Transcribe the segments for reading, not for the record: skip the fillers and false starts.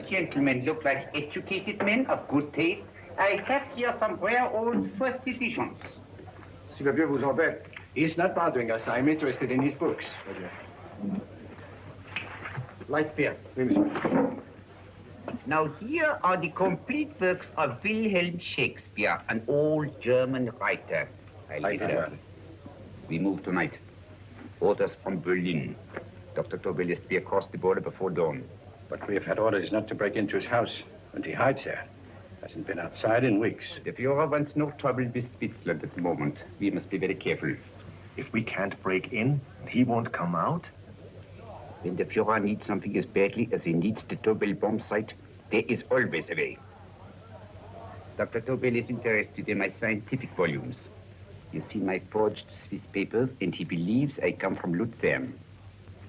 gentlemen look like educated men of good taste, I have here some rare old first editions. Si le vieux vous embête. He's not bothering us. I'm interested in his books. Light beer. Oui, monsieur. Now, here are the complete works of Wilhelm Shakespeare, an old German writer. We move tonight. Orders from Berlin. Dr. Doyle is to be across the border before dawn. But we have had orders not to break into his house, and he hides there. Hasn't been outside in weeks. The Führer wants no trouble with Switzerland at the moment. We must be very careful. If we can't break in, he won't come out? When the Führer needs something as badly as he needs the Doyle bomb site, there is always a way. Dr. Doyle is interested in my scientific volumes. He's seen my forged Swiss papers, and he believes I come from Lucerne.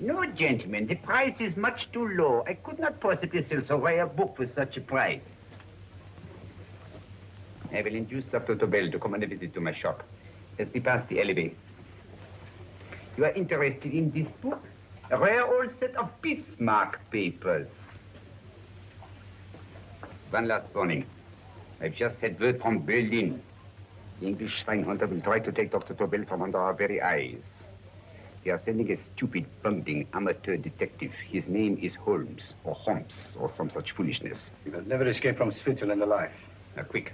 No, gentlemen, the price is much too low. I could not possibly sell so rare a book with such a price. I will induce Dr. Doyle to come on a visit to my shop. As we pass the alleyway. You are interested in this book? A rare old set of Bismarck papers. One last warning. I've just had word from Berlin. The English spying hunter will try to take Dr. Doyle from under our very eyes. They are sending a stupid, bungling amateur detective. His name is Holmes, or some such foolishness. He will never escape from Switzerland alive. Now, quick.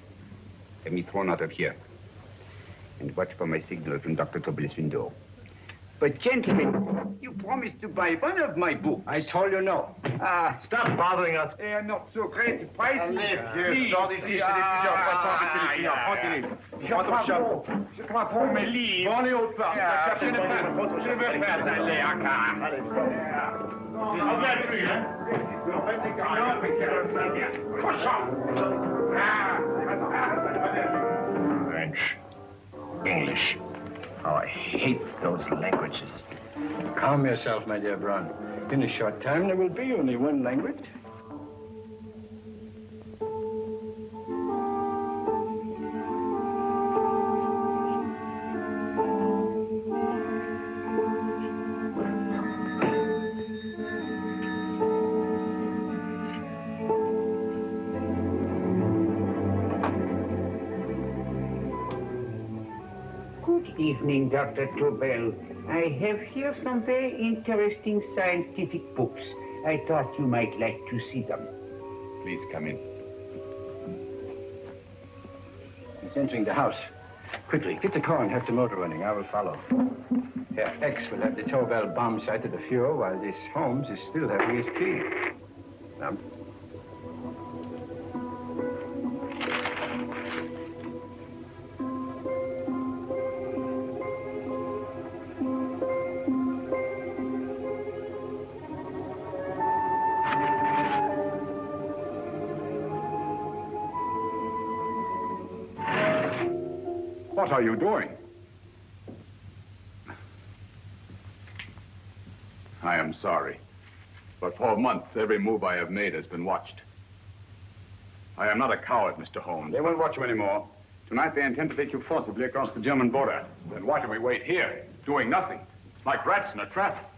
Get me thrown out of here. And watch for my signal from Dr. Doyle's window. But, gentlemen, you promised to buy one of my books. I told you no. Stop bothering us. They are not so great prices. Allez, vieux, sors d'ici, c'est l'étudiant. Je crois pour mes livres. Dans les hautes parts. Je veux faire d'aller à Cannes. French, English. Oh, I hate those languages. Calm yourself, my dear Brown. In a short time, there will be only one language. Evening, Dr. Doyle. I have here some very interesting scientific books. I thought you might like to see them. Please come in. He's entering the house. Quickly, get the car and have the motor running. I will follow. Herr X will have the Doyle bomb site of the Führer while this Holmes is still having his tea. Now. What are you doing? I am sorry, but for months, every move I have made has been watched. I am not a coward, Mr. Holmes. They won't watch you anymore. Tonight, they intend to take you forcibly across the German border. Then why do we wait here, doing nothing, like rats in a trap?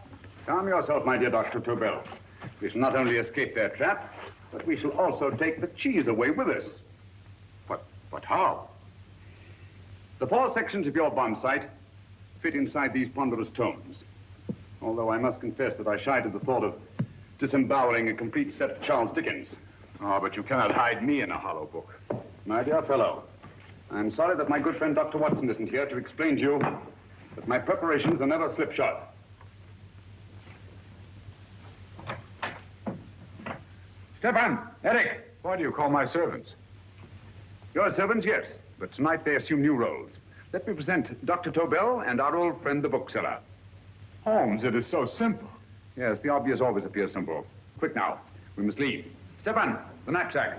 Calm yourself, my dear Dr. Doyle. We shall not only escape their trap, but we shall also take the cheese away with us. But how? The 4 sections of your bomb site fit inside these ponderous tomes. Although I must confess that I shied at the thought of disemboweling a complete set of Charles Dickens. Oh, but you cannot hide me in a hollow book. My dear fellow, I'm sorry that my good friend Dr. Watson isn't here to explain to you that my preparations are never slipshod. Stefan, Eric, why do you call my servants? Your servants, yes, but tonight they assume new roles. Let me present Dr. Doyle and our old friend, the bookseller. Holmes, it is so simple. Yes, the obvious always appears simple. Quick now, we must leave. Stefan, the knapsack.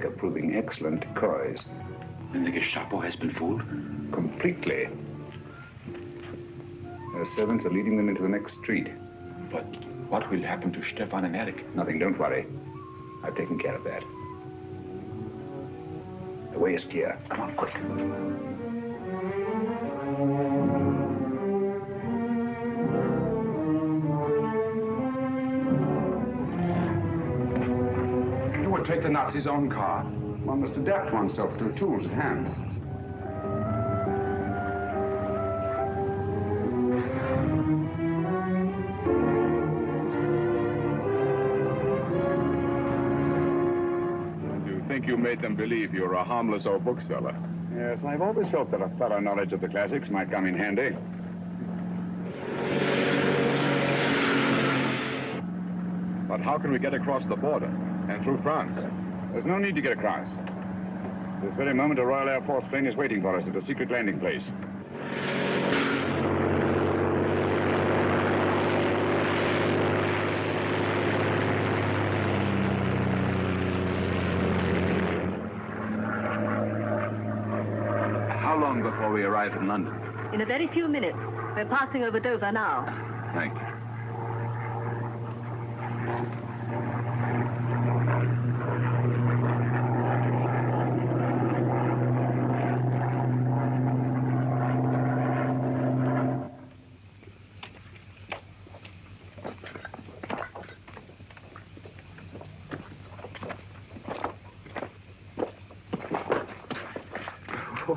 America, proving excellent decoys. And the Gestapo has been fooled? Completely. Their servants are leading them into the next street. But what will happen to Stefan and Eric? Nothing, don't worry. I've taken care of that. The way is clear. Come on, quick. You would take the Nazis' own car? One must adapt oneself to the tools at hand. You made them believe you're a harmless old bookseller. Yes, I've always felt that a thorough knowledge of the classics might come in handy. But how can we get across the border and through France? There's no need to get across. This very moment, a Royal Air Force plane is waiting for us at a secret landing place. How long before we arrive in London? In a very few minutes. We're passing over Dover now. Thank you.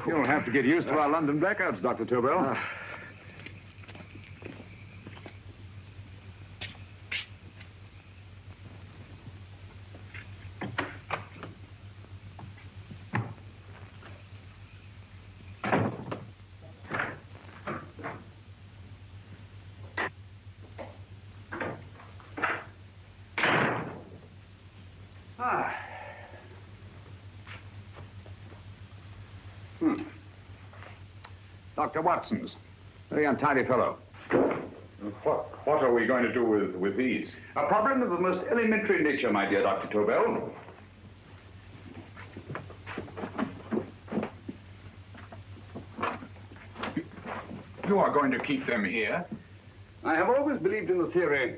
You'll have to get used to our London blackouts, Dr. Tobel. Dr. Watson's. Very untidy fellow. What are we going to do with these? A problem of the most elementary nature, my dear Dr. Tobel. You are going to keep them here? I have always believed in the theory,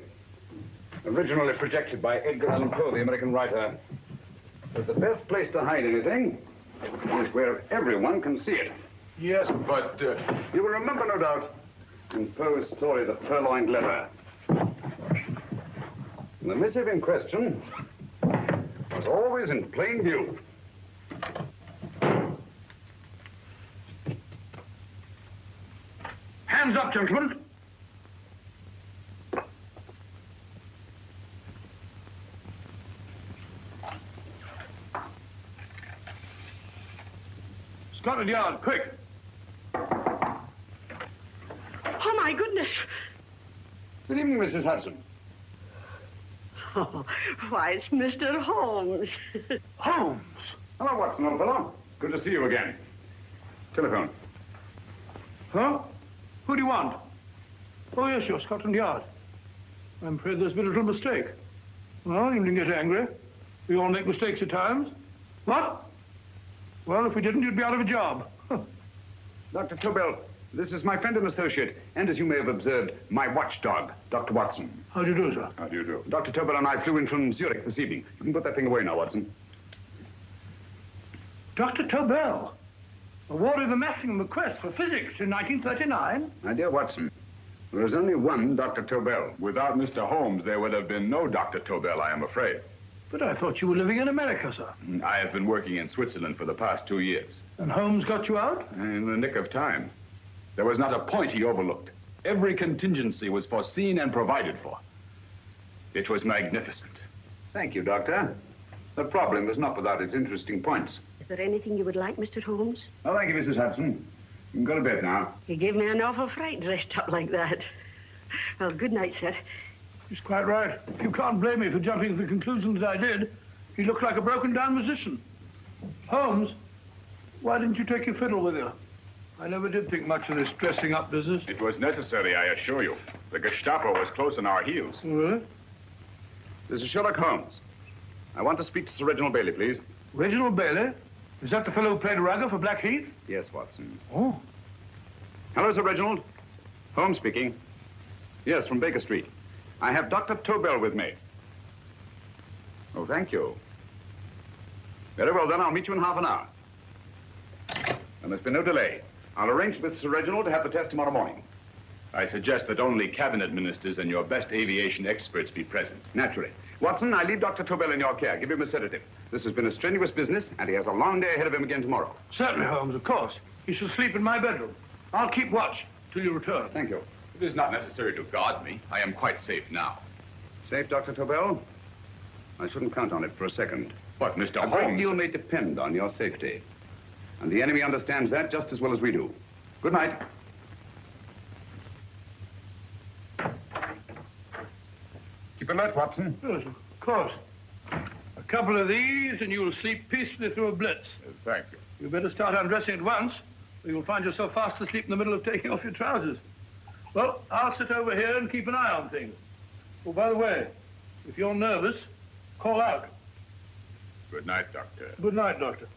originally projected by Edgar Allan Poe, the American writer, that the best place to hide anything is where everyone can see it. Yes, but... You will remember, no doubt, in Poe's story, The Purloined Letter. The missive in question was always in plain view. Hands up, gentlemen. Scotland Yard, quick. Oh, my goodness. Good evening, Mrs. Hudson. Oh, why, it's Mr. Holmes. Holmes. Hello, Watson, old fellow. Good to see you again. Telephone. Huh? Who do you want? Oh, yes, you're Scotland Yard. I'm afraid there's been a little mistake. Well, you needn't get angry. We all make mistakes at times. What? Well, if we didn't, you'd be out of a job. Dr. Tobel, this is my friend and associate, and as you may have observed, my watchdog, Dr. Watson. How do you do, sir? How do you do? Dr. Tobel and I flew in from Zurich this evening. You can put that thing away now, Watson. Dr. Tobel, awarded the Massingham Quest for Physics in 1939. My dear Watson, there is only one Dr. Tobel. Without Mr. Holmes, there would have been no Dr. Tobel, I am afraid. But I thought you were living in America, sir. I have been working in Switzerland for the past 2 years. And Holmes got you out? In the nick of time. There was not a point he overlooked. Every contingency was foreseen and provided for. It was magnificent. Thank you, Doctor. The problem was not without its interesting points. Is there anything you would like, Mr. Holmes? Oh, thank you, Mrs. Hudson. You can go to bed now. You gave me an awful fright dressed up like that. Well, good night, sir. He's quite right. You can't blame me for jumping to the conclusions I did. He looked like a broken-down musician. Holmes, why didn't you take your fiddle with you? I never did think much of this dressing-up business. It was necessary, I assure you. The Gestapo was close on our heels. Really? This is Sherlock Holmes. I want to speak to Sir Reginald Bailey, please. Reginald Bailey? Is that the fellow who played Rugger for Blackheath? Yes, Watson. Oh. Hello, Sir Reginald. Holmes speaking. Yes, from Baker Street. I have Dr. Tobel with me. Oh, thank you. Very well, then. I'll meet you in half an hour. There must be no delay. I'll arrange with Sir Reginald to have the test tomorrow morning. I suggest that only cabinet ministers and your best aviation experts be present. Naturally. Watson, I leave Dr. Tobel in your care. Give him a sedative. This has been a strenuous business, and he has a long day ahead of him again tomorrow. Certainly, Holmes, of course. He shall sleep in my bedroom. I'll keep watch till you return. Thank you. It is not necessary to guard me. I am quite safe now. Safe, Dr. Tobel? I shouldn't count on it for a second. But, Mr. Holmes... A great deal may depend on your safety. And the enemy understands that just as well as we do. Good night. Keep alert, Watson. Yes, of course. A couple of these, and you'll sleep peacefully through a blitz. Thank you. You better start undressing at once, or you'll find yourself fast asleep in the middle of taking off your trousers. Well, I'll sit over here and keep an eye on things. Oh, by the way, if you're nervous, call out. Good night, Doctor. Good night, Doctor.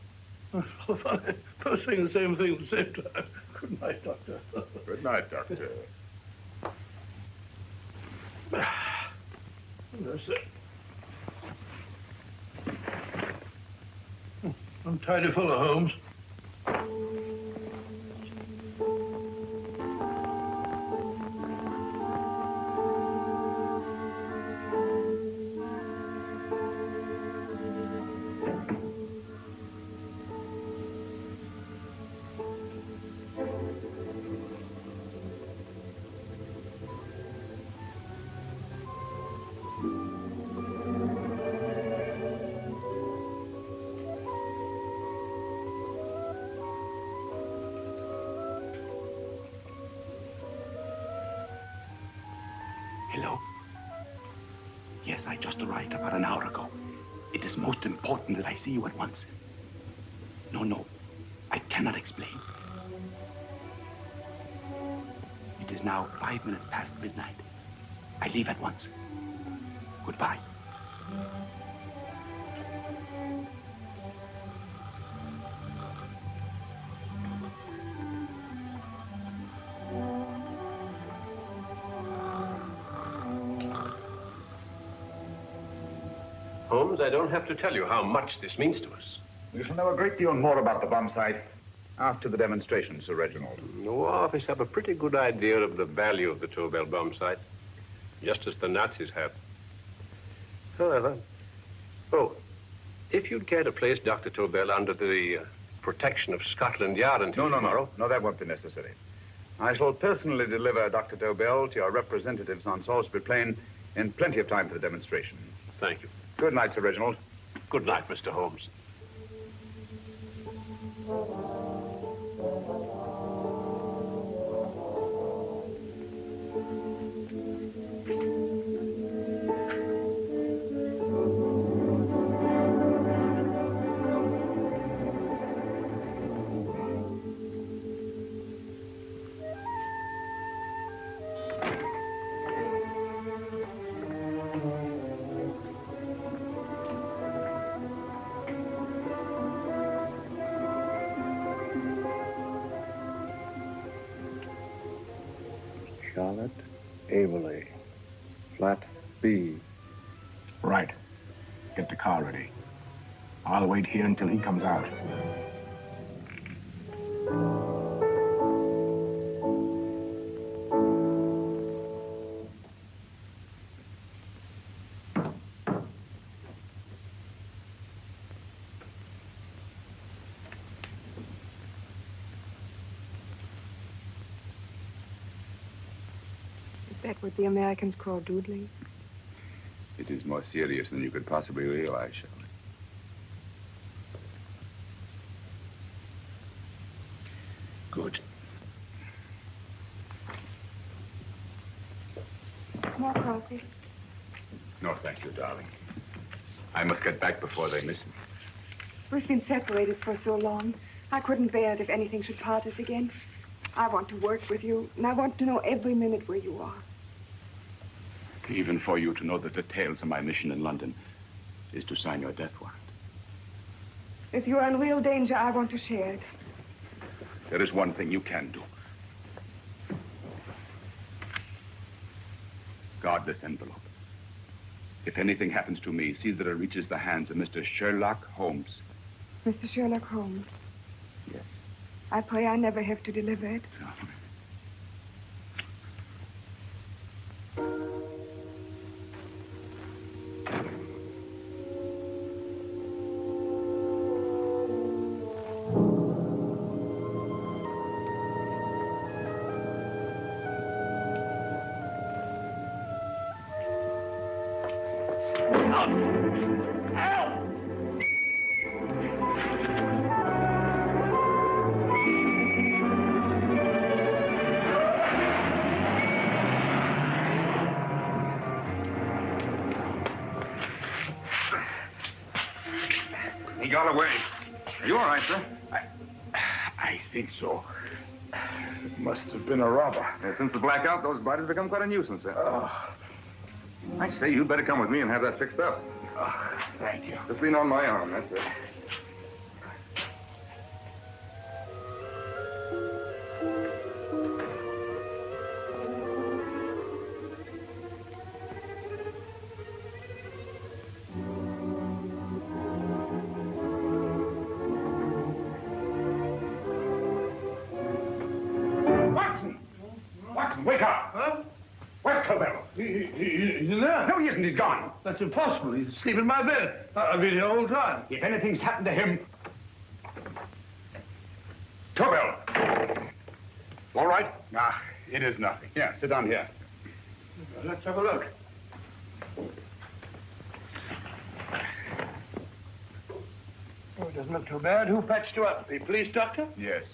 Both saying the same thing at the same time. Good night, Doctor. Good night, Doctor. That's it. Untidy fellow, Holmes. Hello? Yes, I just arrived about an hour ago. It is most important that I see you at once. No, I cannot explain. It is now 5 minutes past midnight. I leave at once. Goodbye. Holmes, I don't have to tell you how much this means to us. We shall know a great deal more about the bomb site after the demonstration, Sir Reginald. The War Office have a pretty good idea of the value of the Tobel bomb site, just as the Nazis have. However, if you'd care to place Dr. Tobel under the protection of Scotland Yard until tomorrow... No, that won't be necessary. I shall personally deliver Dr. Tobel to your representatives on Salisbury Plain in plenty of time for the demonstration. Thank you. Good night, Sir Reginald. Good night, Mr. Holmes. Charlotte Averley, flat B. Right. Get the car ready. I'll wait here until he comes out. Is that what the Americans call doodling? It is more serious than you could possibly realize, Shirley. Good. More coffee? No, thank you, darling. I must get back before they miss me. We've been separated for so long. I couldn't bear it if anything should part us again. I want to work with you, and I want to know every minute where you are. Even for you to know the details of my mission in London, is to sign your death warrant. If you're in real danger, I want to share it. There is one thing you can do. Guard this envelope. If anything happens to me, see that it reaches the hands of Mr. Sherlock Holmes. Mr. Sherlock Holmes, Yes. I pray I never have to deliver it. He got away. Are you all right, sir? I think so. It must have been a robber. Since the blackout, those bodies become quite a nuisance, sir. I say, you'd better come with me and have that fixed up. Thank you. Just lean on my arm, that's it. Watson, wake up! Huh? Where's Tobel? He's in there. No, he isn't. He's gone. That's impossible. He's asleep in my bed. I've been here all the time. If anything's happened to him... Tobel! All right? Ah, it is nothing. Yeah, sit down here. Let's have a look. Oh, it doesn't look too bad. Who patched you up? The police doctor? Yes.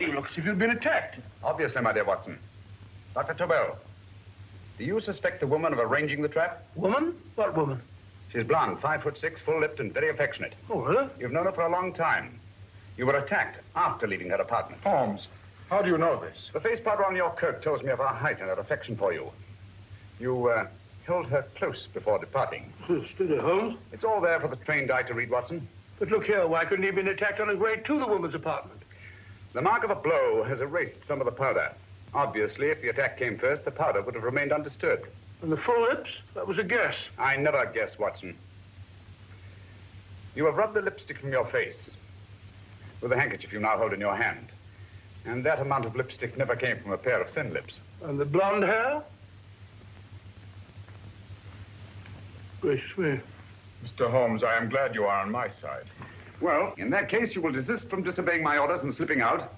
You look as if you'd been attacked. Obviously, my dear Watson. Dr. Tobel, do you suspect the woman of arranging the trap? Woman? What woman? She's blonde, 5'6", full-lipped, and very affectionate. Oh, really? You've known her for a long time. You were attacked after leaving her apartment. Holmes, how do you know this? The face powder on your coat tells me of her height and her affection for you. You held her close before departing. Steady, Holmes. It's all there for the trained eye to read, Watson. But look here, why couldn't he have been attacked on his way to the woman's apartment? The mark of a blow has erased some of the powder. Obviously, if the attack came first, the powder would have remained undisturbed. And the full lips? That was a guess. I never guess, Watson. You have rubbed the lipstick from your face with the handkerchief you now hold in your hand. And that amount of lipstick never came from a pair of thin lips. And the blonde hair? Gracious me. Mr. Holmes, I am glad you are on my side. Well, in that case, you will desist from disobeying my orders and slipping out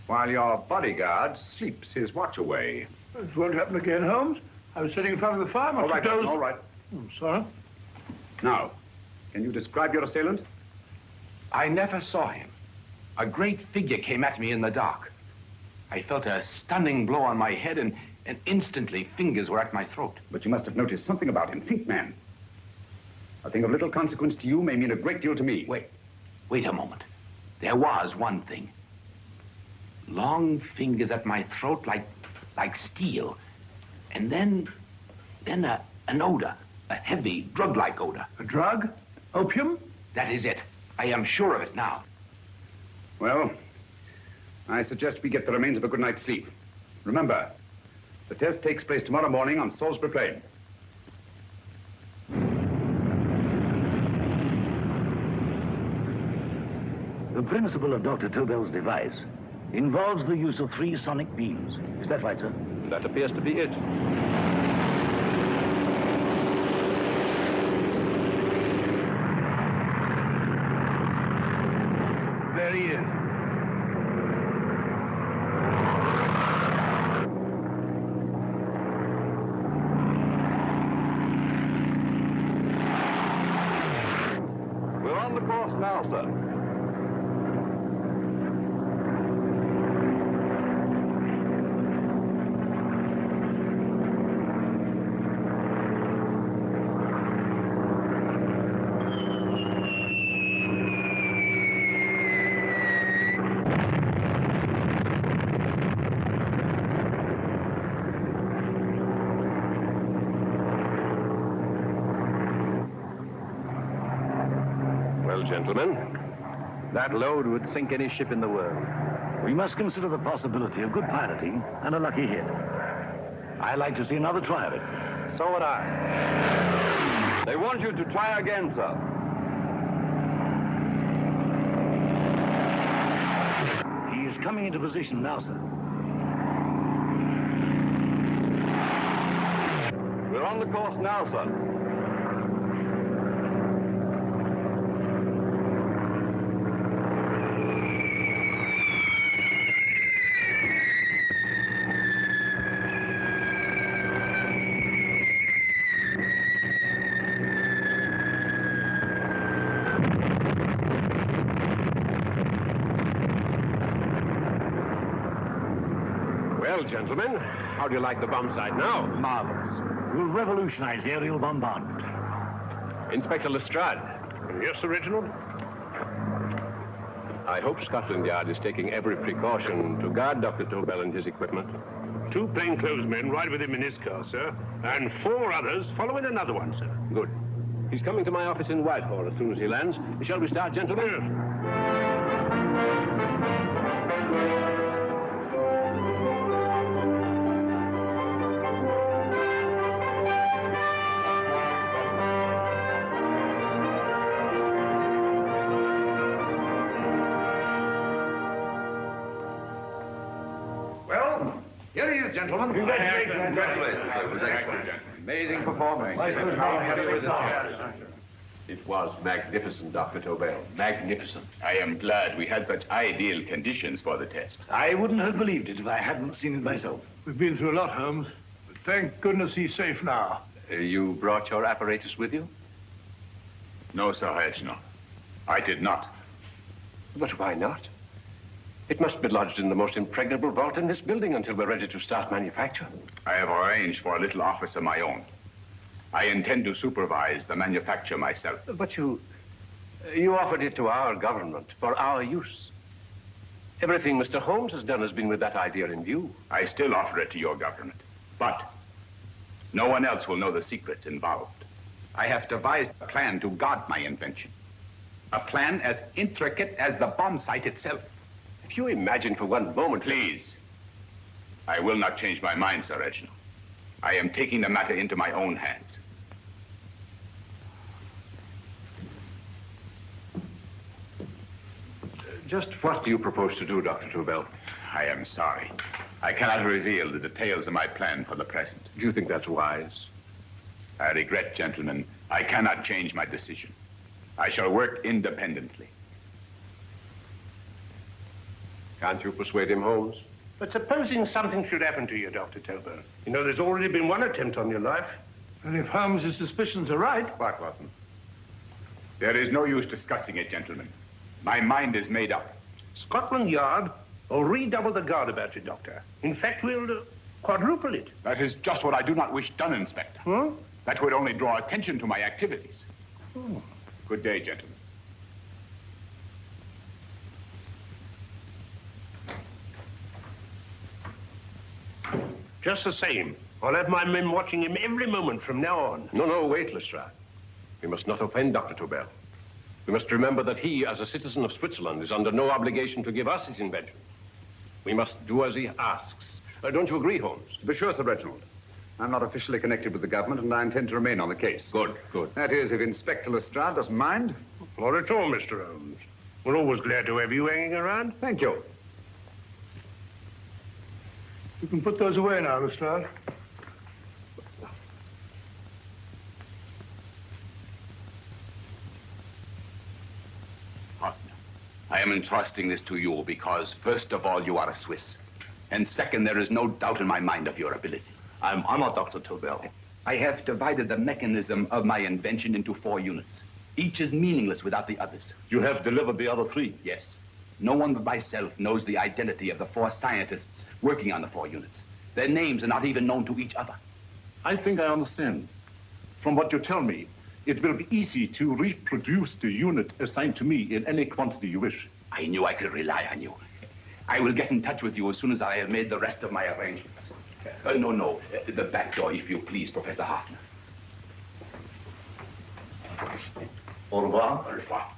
while your bodyguard sleeps his watch away. This won't happen again, Holmes. I was sitting in front of the fire. All right, Watson, all right. I'm sorry. Now, can you describe your assailant? I never saw him. A great figure came at me in the dark. I felt a stunning blow on my head, and instantly fingers were at my throat. But you must have noticed something about him. Think, man. A thing of little consequence to you may mean a great deal to me. Wait a moment. There was one thing. Long fingers at my throat like steel. And then an odor, a heavy, drug-like odor. A drug? Opium? That is it. I am sure of it now. Well, I suggest we get the remains of a good night's sleep. Remember, the test takes place tomorrow morning on Salisbury Plain. The principle of Dr. Tobel's device involves the use of 3 sonic beams. Is that right, sir? That appears to be it. There he is. We're on the course now, sir. Well, gentlemen, that load would sink any ship in the world. We must consider the possibility of good piloting and a lucky hit. I'd like to see another try of it. So would I. They want you to try again, sir. He is coming into position now, sir. We're on the course now, sir. Well, gentlemen, how do you like the bomb sight now? Marvelous. We'll revolutionize aerial bombardment. Inspector Lestrade. Yes, Sir Reginald? I hope Scotland Yard is taking every precaution to guard Dr. Tobel and his equipment. 2 plainclothesmen ride with him in his car, sir, and 4 others follow in another one, sir. Good. He's coming to my office in Whitehall as soon as he lands. Shall we start, gentlemen? Yes. Well, here he is, gentlemen. Congratulations. Congratulations, sir. It was excellent. Amazing performance. It was magnificent, Dr. Tobel. Magnificent. I am glad we had such ideal conditions for the test. I wouldn't have believed it if I hadn't seen it myself. We've been through a lot, Holmes, but thank goodness he's safe now. You brought your apparatus with you? No, Sir Reginald. I did not. But why not? It must be lodged in the most impregnable vault in this building until we're ready to start manufacture. I have arranged for a little office of my own. I intend to supervise the manufacture myself. But you offered it to our government for our use. Everything Mr. Holmes has done has been with that idea in view. I still offer it to your government, but no one else will know the secrets involved. I have devised a plan to guard my invention. A plan as intricate as the bomb sight itself. If you imagine for one moment... Please. I will not change my mind, Sir Reginald. I am taking the matter into my own hands. Just what do you propose to do, Dr. Tobel? I am sorry. I cannot reveal the details of my plan for the present. Do you think that's wise? I regret, gentlemen, I cannot change my decision. I shall work independently. Can't you persuade him, Holmes? But supposing something should happen to you, Dr. Tobel. You know, there's already been one attempt on your life. And if Holmes' suspicions are right... What, Watson? There is no use discussing it, gentlemen. My mind is made up. Scotland Yard will redouble the guard about you, Doctor. In fact, we'll quadruple it. That is just what I do not wish done, Inspector. Huh? That would only draw attention to my activities. Oh. Good day, gentlemen. Just the same, I'll have my men watching him every moment from now on. No, wait, Lestrade. We must not offend Dr. Tobel. We must remember that he, as a citizen of Switzerland, is under no obligation to give us his invention. We must do as he asks. Don't you agree, Holmes? To be sure, Sir Reginald. I'm not officially connected with the government, and I intend to remain on the case. Good. That is, if Inspector Lestrade doesn't mind. Not at all, Mr. Holmes. We're always glad to have you hanging around. Thank you. You can put those away now, Lestrade. Partner, I am entrusting this to you because, first of all, you are a Swiss. And second, there is no doubt in my mind of your ability. I'm honored, Dr. Tobel. I have divided the mechanism of my invention into 4 units. Each is meaningless without the others. You have delivered the other 3? Yes. No one but myself knows the identity of the 4 scientists working on the 4 units. Their names are not even known to each other. I think I understand. From what you tell me, it will be easy to reproduce the unit assigned to me in any quantity you wish. I knew I could rely on you. I will get in touch with you as soon as I have made the rest of my arrangements. No. The back door, if you please, Professor Hoffner. Au revoir. Au revoir.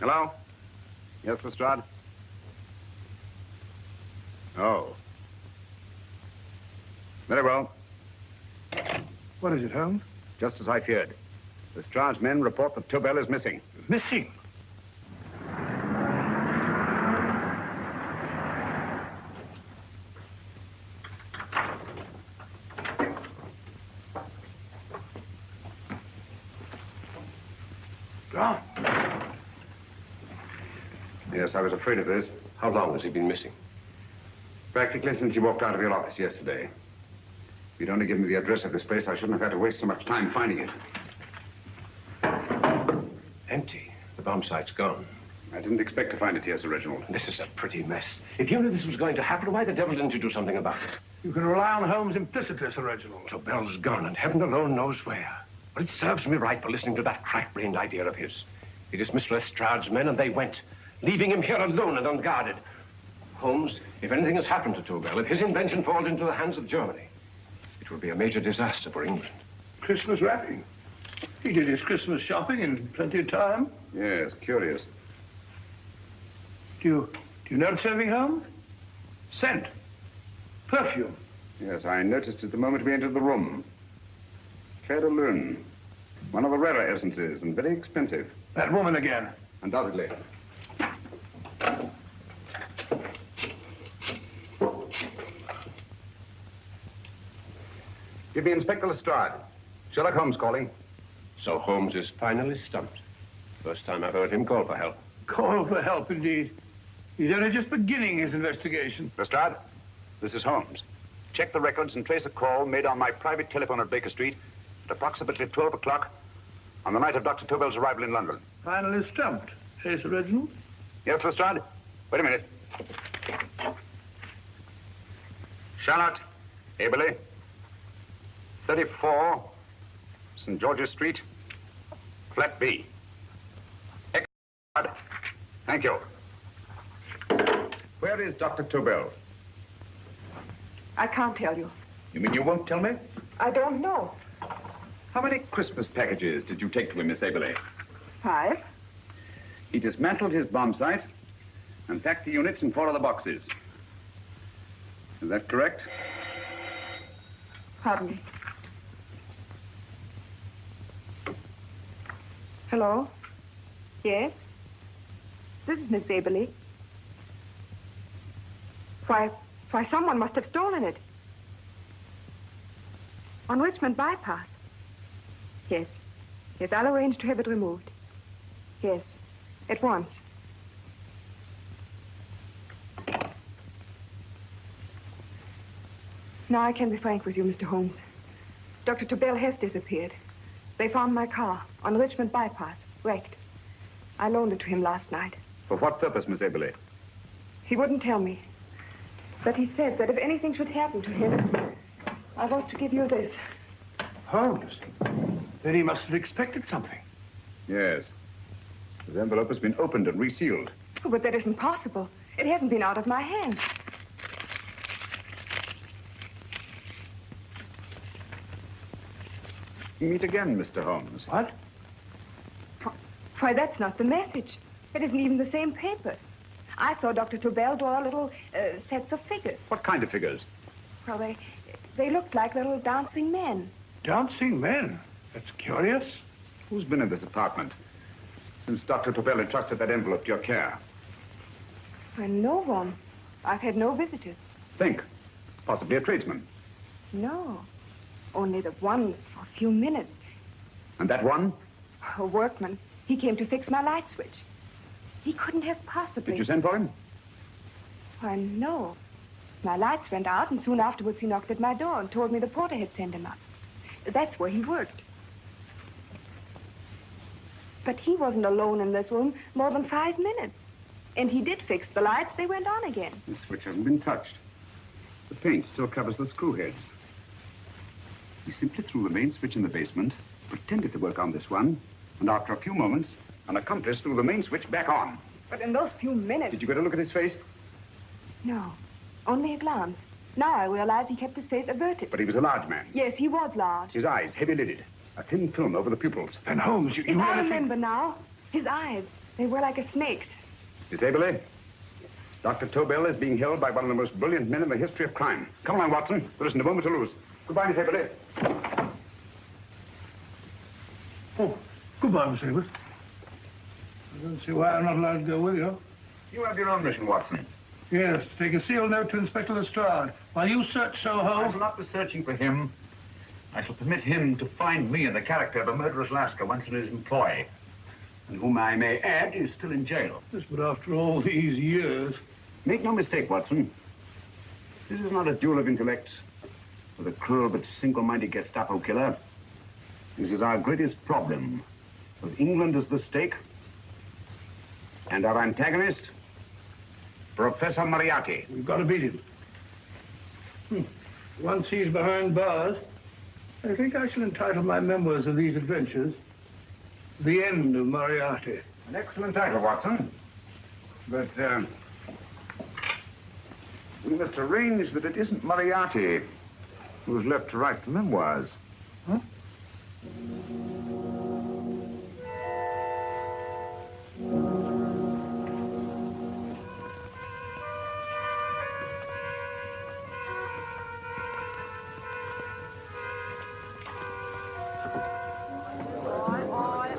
Hello? Yes, Lestrade? Oh. Very well. What is it, Holmes? Just as I feared. Lestrade's men report that Tobel is missing. Missing? Gone. Yes, I was afraid of this. How long has he been missing? Practically since he walked out of your office yesterday. If you'd only given me the address of this place, I shouldn't have had to waste so much time finding it. Empty. The bomb site's gone. I didn't expect to find it here, Sir Reginald. This is a pretty mess. If you knew this was going to happen, why the devil didn't you do something about it? You can rely on Holmes implicitly, Sir Reginald. Tobel's gone, and heaven alone knows where. But it serves me right for listening to that crack-brained idea of his. He dismissed Lestrade's men, and they went, leaving him here alone and unguarded. Holmes, if anything has happened to Tobel, if his invention falls into the hands of Germany, it will be a major disaster for England. Christmas wrapping. He did his Christmas shopping in plenty of time. Yes, curious. Do you notice anything, Holmes? Scent. Perfume. Yes, I noticed it the moment we entered the room. Claire de Lune. One of the rarer essences, and very expensive. That woman again. Undoubtedly. Give me Inspector Lestrade. Sherlock Holmes calling. So Holmes is finally stumped. First time I've heard him call for help. Call for help, indeed. He's only just beginning his investigation. Lestrade, this is Holmes. Check the records and trace a call made on my private telephone at Baker Street at approximately 12 o'clock on the night of Dr. Tobel's arrival in London. Finally stumped. Hey, Sir Reginald? Yes, Lestrade? Wait a minute. Charlotte, Aberley, 34, St. George's Street, flat B. Excellent. Thank you. Where is Dr. Tobel? I can't tell you. You mean you won't tell me? I don't know. How many Christmas packages did you take to him, Miss Aberley? 5. He dismantled his bomb site and packed the units in 4 other boxes. Is that correct? Pardon me. Hello? Yes? This is Miss Aberley. Why, someone must have stolen it. On Richmond Bypass. Yes. Yes, I'll arrange to have it removed. Yes, at once. Now I can be frank with you, Mr. Holmes. Dr. Tobel has disappeared. They found my car on Richmond Bypass, wrecked. I loaned it to him last night. For what purpose, Miss Aberley? He wouldn't tell me. But he said that if anything should happen to him, I want to give you this. Holmes? Then he must have expected something. Yes. His envelope has been opened and resealed. Oh, but that isn't possible. It hasn't been out of my hands. Meet again, Mr. Holmes. What? Why, that's not the message. It isn't even the same paper. I saw Dr. Tobel draw little sets of figures. What kind of figures? Well, they looked like little dancing men. Dancing men? That's curious. Who's been in this apartment since Dr. Tobel entrusted that envelope to your care? Well, no one. I've had no visitors. Think. Possibly a tradesman. No. Only the one for a few minutes. And that one? A workman. He came to fix my light switch. He couldn't have possibly... Did you send for him? Why, no. My lights went out, and soon afterwards he knocked at my door and told me the porter had sent him up. That's where he worked. But he wasn't alone in this room more than 5 minutes. And he did fix the lights. They went on again. The switch hasn't been touched. The paint still covers the screw heads. He simply threw the main switch in the basement, pretended to work on this one, and after a few moments, an accomplice threw the main switch back on. But in those few minutes... Did you get a look at his face? No, only a glance. Now I realize he kept his face averted. But he was a large man. Yes, he was large. His eyes heavy-lidded. A thin film over the pupils. And Holmes, you I remember now. His eyes. They were like a snake's. Miss Aberley, Dr. Tobel is being held by one of the most brilliant men in the history of crime. Come along, Watson. There isn't a moment to lose. Goodbye, Miss Aberley. Oh, goodbye, Miss Abbott. I don't see why I'm not allowed to go with you. You have your own mission, Watson. Yes, to take a sealed note to Inspector Lestrade. While you search I Soho... shall not be searching for him. I shall permit him to find me in the character of a murderous Lascar once in his employ, and whom I may add is still in jail. Yes, but after all these years... Make no mistake, Watson. This is not a duel of intellects with a cruel but single-minded Gestapo killer. This is our greatest problem. With England as the stake, and our antagonist, Professor Moriarty. We've got to beat him. Once he's behind bars, I think I shall entitle my memoirs of these adventures, The End of Moriarty. An excellent title, Watson. But, we must arrange that it isn't Moriarty who's left to write the memoirs. Huh?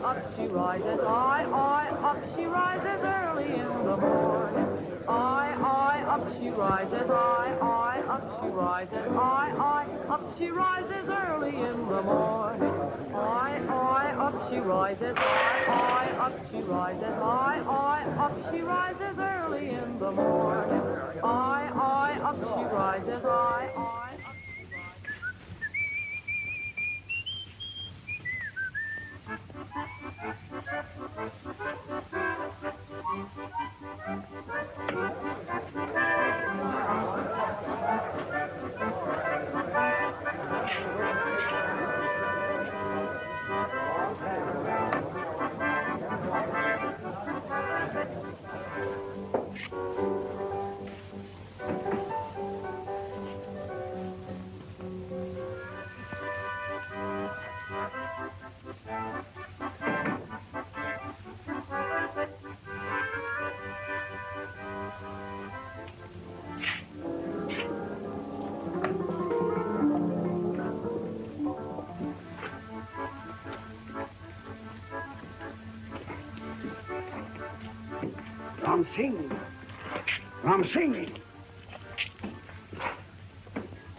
Up she rises, up she rises early in the morning. Up she rises, up she rises, up she rises early in the morning. Up she rises, up she rises, up she rises early in the morning. Up she rises, Ram Singh.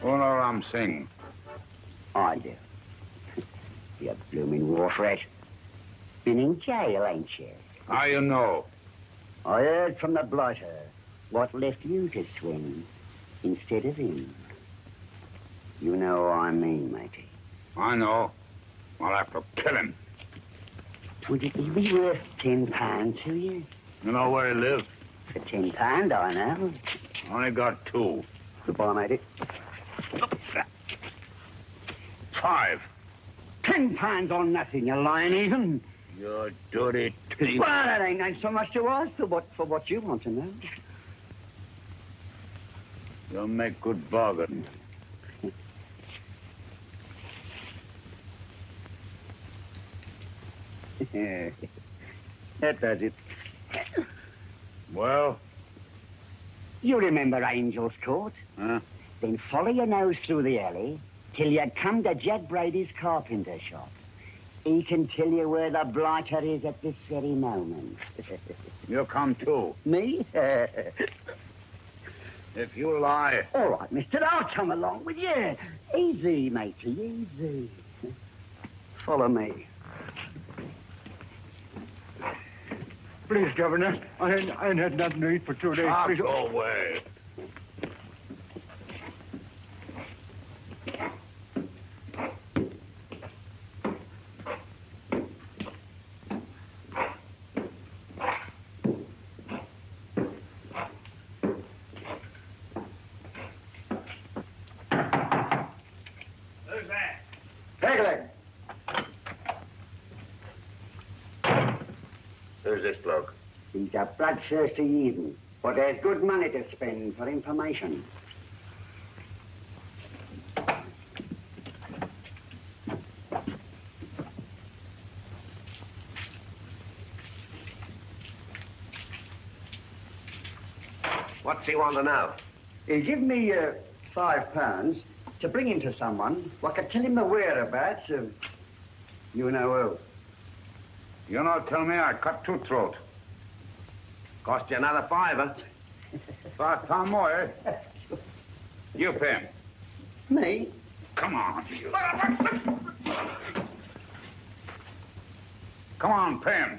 Oh, no, Ram Singh. I do. You blooming wharf rat. Been in jail, ain't you? How you know? I heard from the blotter what left you to swing instead of him. You know what I mean, matey. I know. I'll have to kill him. Would it be worth £10 to you? You know where he lives? For £10, I know. Only got 2. Goodbye, matey. 5. £10 on nothing, you lying heathen. You dirty thief. Well, that ain't so much to us for what you want to know. You'll make good bargain. That does it. Well? You remember Angel's Court? Huh? Then follow your nose through the alley till you come to Jack Brady's carpenter shop. He can tell you where the blighter is at this very moment. You come too. Me? If you lie. All right, mister, I'll come along with you. Easy, matey, easy. Follow me. Please, Governor, I ain't had nothing to eat for 2 days. Ah, Please. go away. Who's that? Take a leg. Who's this bloke? He's a bloodthirsty heathen, but there's good money to spend for information. What's he want to know? He give me £5 to bring him to someone who could tell him the whereabouts of you know who. You know, tell me I cut two throat. Cost you another £5. £5 more, eh? You pay him. Me? Come on. Come on, pay him.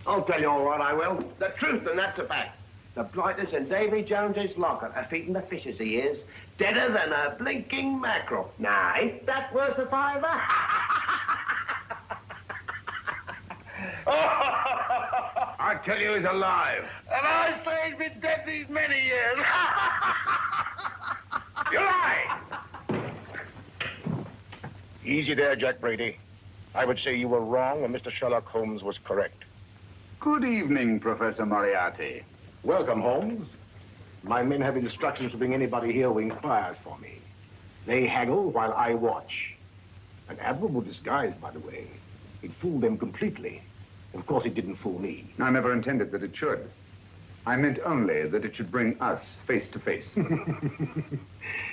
I'll tell you all right, I will. The truth, and that's a fact. The blighters in Davy Jones's locker are feeding the fishes he is, deader than a blinking mackerel. Now, ain't that worth a £5? I tell you he's alive. And I say he's been dead these many years. You lie! Easy there, Jack Brady. I would say you were wrong and Mr. Sherlock Holmes was correct. Good evening, Professor Moriarty. Welcome, Holmes. My men have instructions to bring anybody here who inquires for me. They haggle while I watch. An admirable disguise, by the way. It fooled them completely. Of course, it didn't fool me. I never intended that it should. I meant only that it should bring us face to face.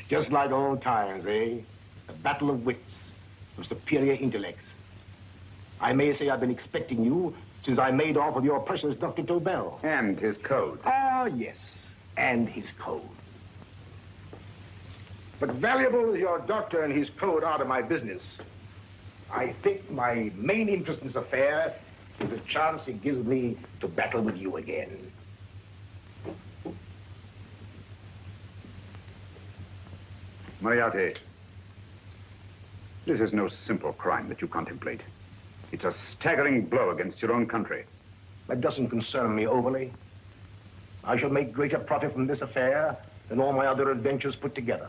Just like old times, eh? A battle of wits, of superior intellects. I may say I've been expecting you since I made off with your precious Dr. Tobel. And his code. Ah, yes, and his code. But valuable as your doctor and his code are to my business, I think my main interest in this affair is the chance it gives me to battle with you again. Moriarty, this is no simple crime that you contemplate. It's a staggering blow against your own country. That doesn't concern me overly. I shall make greater profit from this affair than all my other adventures put together.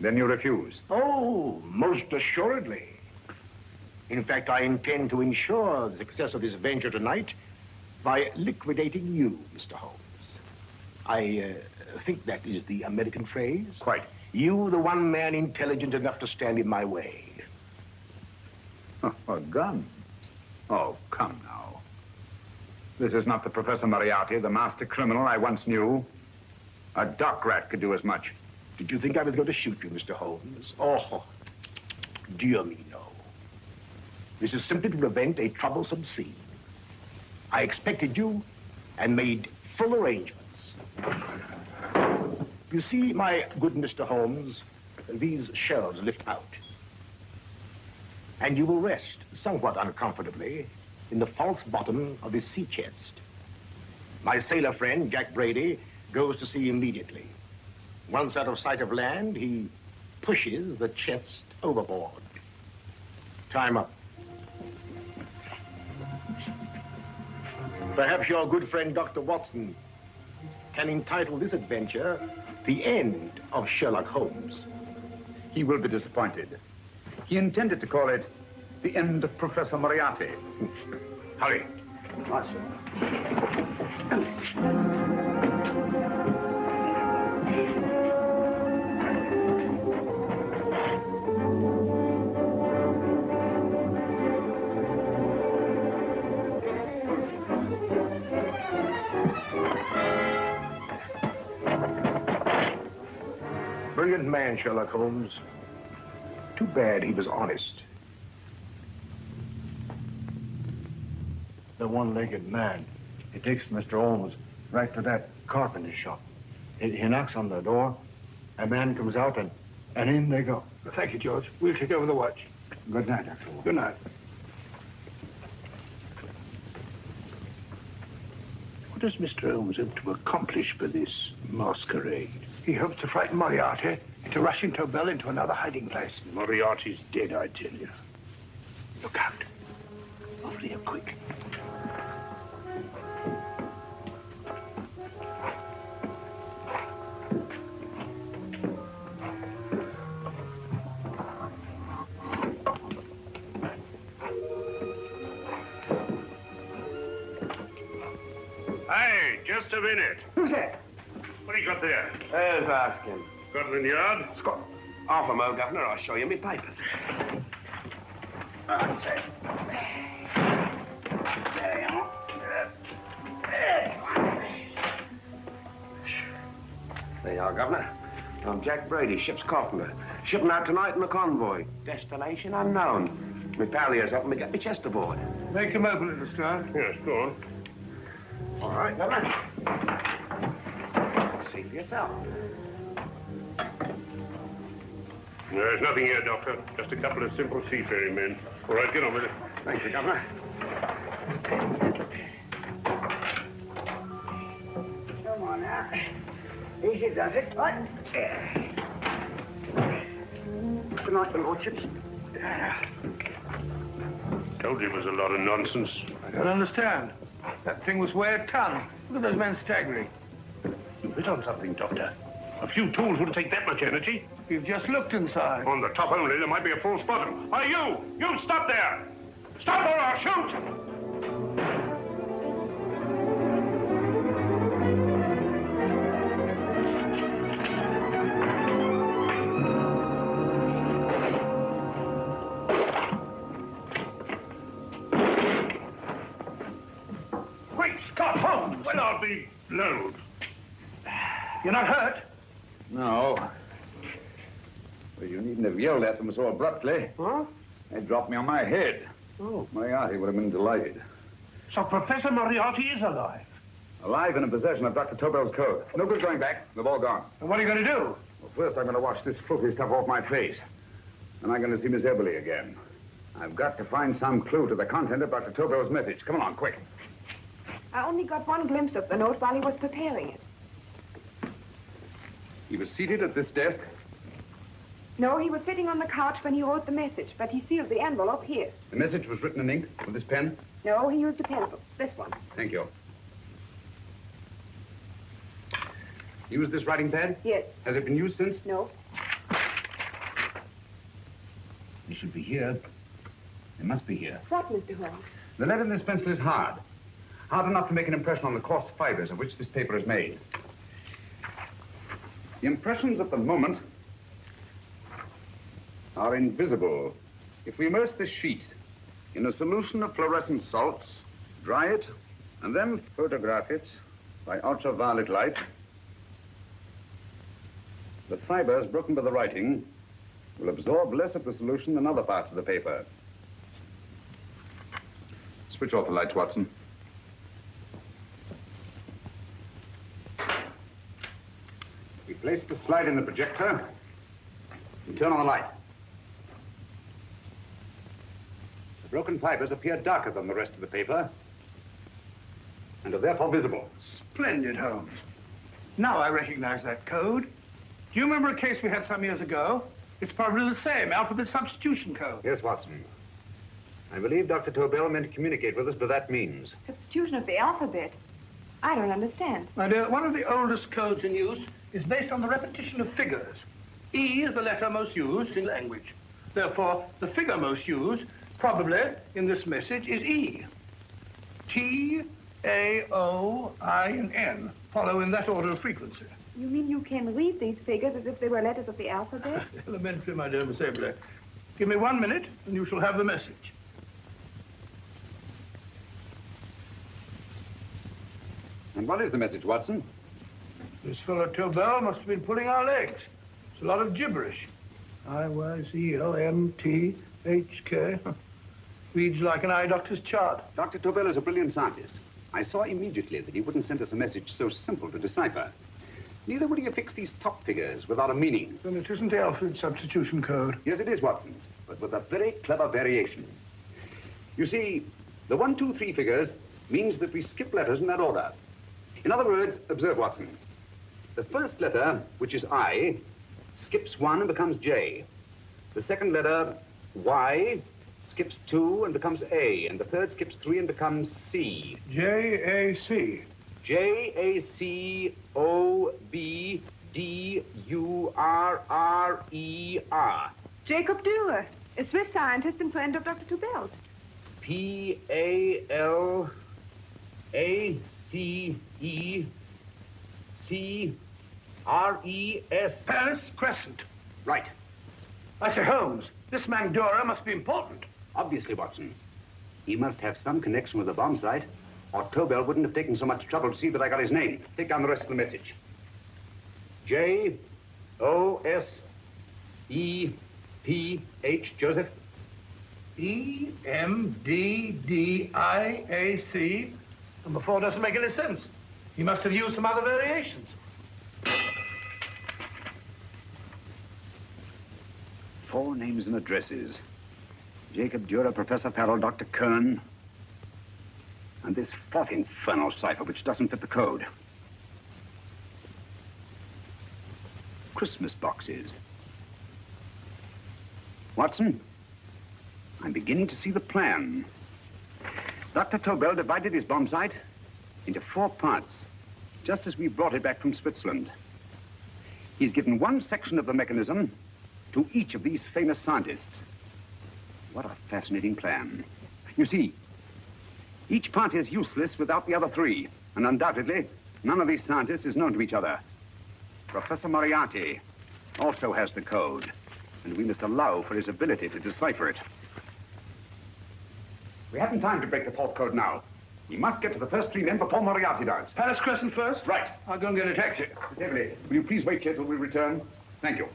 Then you refuse? Oh, most assuredly. In fact, I intend to ensure the success of this venture tonight by liquidating you, Mr. Holmes. I think that is the American phrase. Quite. You, the one man intelligent enough to stand in my way. A gun? Oh, come now. This is not the Professor Moriarty, the master criminal I once knew. A dock rat could do as much. Did you think I was going to shoot you, Mr. Holmes? Oh, dear me, no. This is simply to prevent a troublesome scene. I expected you and made full arrangements. You see, my good Mr. Holmes, these shelves lift out. And you will rest, somewhat uncomfortably, in the false bottom of this sea chest. My sailor friend, Jack Brady, goes to sea immediately. Once out of sight of land, he pushes the chest overboard. Time up. Perhaps your good friend, Dr. Watson, can entitle this adventure The End of Sherlock Holmes. He will be disappointed. He intended to call it The End of Professor Moriarty. Hurry. Right, sir. Brilliant man, Sherlock Holmes. Too bad he was honest. The one-legged man. He takes Mr. Holmes right to that carpenter shop. He knocks on the door. A man comes out, and in they go. Thank you, George. We'll take over the watch. Good night, Dr. Holmes. Good night. What does Mr. Holmes hope to accomplish by this masquerade? He hopes to frighten Moriarty into rushing Tobel into another hiding place. Moriarty's dead, I tell you. Look out. Over here, quick. Hey, just a minute. Who's that? What do you got there? Let's ask him. Scotland Yard? Half a mo, Governor. I'll show you me papers. There you are, Governor. I'm Jack Brady, ship's carpenter. Shipping out tonight in the convoy. Destination unknown. My pal here's helping me get my chest aboard. Make him open it, Lestrade. Yes, go on. All right, Governor. See for yourself. There's nothing here, Doctor. Just a couple of simple seafaring men. All right, get on with it. Thank you, Governor. Come on now. Easy does it. What? Good night, the lordships. Told you it was a lot of nonsense. I don't understand. That thing was way a ton. Look at those men staggering. You hit on something, Doctor. A few tools wouldn't take that much energy. We've just looked inside. On the top only, there might be a false bottom. Hey, you stop there! Stop or I'll shoot! Great Scott, Holmes! Well, I'll be blowed. You're not hurt? No. Well, you needn't have yelled at them so abruptly. Huh? They dropped me on my head. Oh. Moriarty would have been delighted. So Professor Moriarty is alive? Alive and in possession of Dr. Tobel's code. No good going back. They've all gone. And what are you going to do? Well, first I'm going to wash this filthy stuff off my face. Then I'm going to see Miss Eberly again. I've got to find some clue to the content of Dr. Tobel's message. Come along, quick. I only got one glimpse of the note while he was preparing it. He was seated at this desk. No, he was sitting on the couch when he wrote the message, but he sealed the envelope here. The message was written in ink with this pen. No, he used a pencil. This one. Thank you. Used this writing pad? Yes. Has it been used since? No. It should be here. It must be here. What, Mr. Holmes? The lead in this pencil is hard. Hard enough to make an impression on the coarse fibers of which this paper is made. The impressions at the moment are invisible. If we immerse this sheet in a solution of fluorescent salts, dry it, and then photograph it by ultraviolet light, the fibers broken by the writing will absorb less of the solution than other parts of the paper. Switch off the lights, Watson. We place the slide in the projector and turn on the light. The broken fibers appear darker than the rest of the paper and are therefore visible. Splendid, Holmes. Now I recognize that code. Do you remember a case we had some years ago? It's probably the same, alphabet substitution code. Yes, Watson. I believe Dr. Tobel meant to communicate with us by that means. Substitution of the alphabet? I don't understand. My dear, one of the oldest codes in use is based on the repetition of figures. E is the letter most used in language. Therefore, the figure most used, probably in this message, is E. T, A, O, I, and N follow in that order of frequency. You mean you can read these figures as if they were letters of the alphabet? Elementary, my dear Miss Eberly. Give me 1 minute, and you shall have the message. And what is the message, Watson? This fellow Tobel must have been pulling our legs. It's a lot of gibberish. I-Y-Z-L-M-T-H-K. Reads like an eye doctor's chart. Dr. Tobel is a brilliant scientist. I saw immediately that he wouldn't send us a message so simple to decipher. Neither would he affix these top figures without a meaning. Then it isn't the alphabet substitution code. Yes, it is, Watson, but with a very clever variation. You see, the 1, 2, 3 figures means that we skip letters in that order. In other words, observe, Watson. The first letter, which is I, skips 1 and becomes J. The second letter, Y, skips 2 and becomes A. And the third skips 3 and becomes C. J-A-C. J-A-C-O-B-D-U-R-R-E-R. Jacob Dürer, a Swiss scientist and friend of Dr. Tobel's. P-A-L-A-C-E-C-R-E-S. Paris Crescent. Right. I say, Holmes, this man Dora must be important. Obviously, Watson. He must have some connection with the bomb site, or Tobel wouldn't have taken so much trouble to see that I got his name. Take down the rest of the message. J-O-S-E-P-H, Joseph. E-M-D-D-I-A-C. Number 4 doesn't make any sense. He must have used some other variations. Four names and addresses. Jacob Dura, Professor Farrell, Dr. Conan, and this fourth infernal cipher which doesn't fit the code. Christmas boxes. Watson, I'm beginning to see the plan. Dr. Tobel divided his bomb site into 4 parts, just as we brought it back from Switzerland. He's given one section of the mechanism to each of these famous scientists. What a fascinating plan. You see, each part is useless without the other 3, and undoubtedly, none of these scientists is known to each other. Professor Moriarty also has the code, and we must allow for his ability to decipher it. We haven't time to break the 4th code now. We must get to the first 3 men before Moriarty does. Palace Crescent first? Right. I'll go and get a taxi. Miss Everly, will you please wait here till we return? Thank you.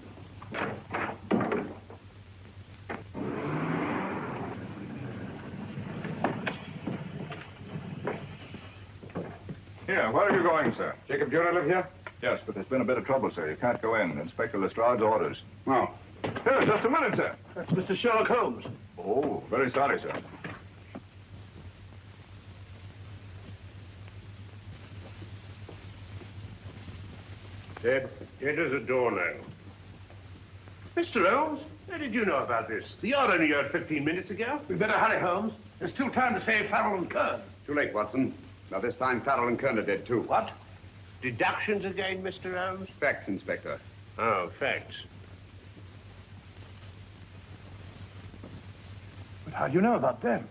Here, where are you going, sir? Jacob Dura live here? Yes, but there's been a bit of trouble, sir. You can't go in. Inspector Lestrade's orders. Oh. Here, just a minute, sir. That's Mr. Sherlock Holmes. Oh, very sorry, sir. Dead as a doornail. Mr. Holmes, how did you know about this? The yacht only heard 15 minutes ago. We better hurry, Holmes. There's still time to save Farrell and Kern. Too late, Watson. Now, this time, Farrell and Kern are dead, too. What? Deductions again, Mr. Holmes? Facts, Inspector. Oh, facts. But how do you know about them?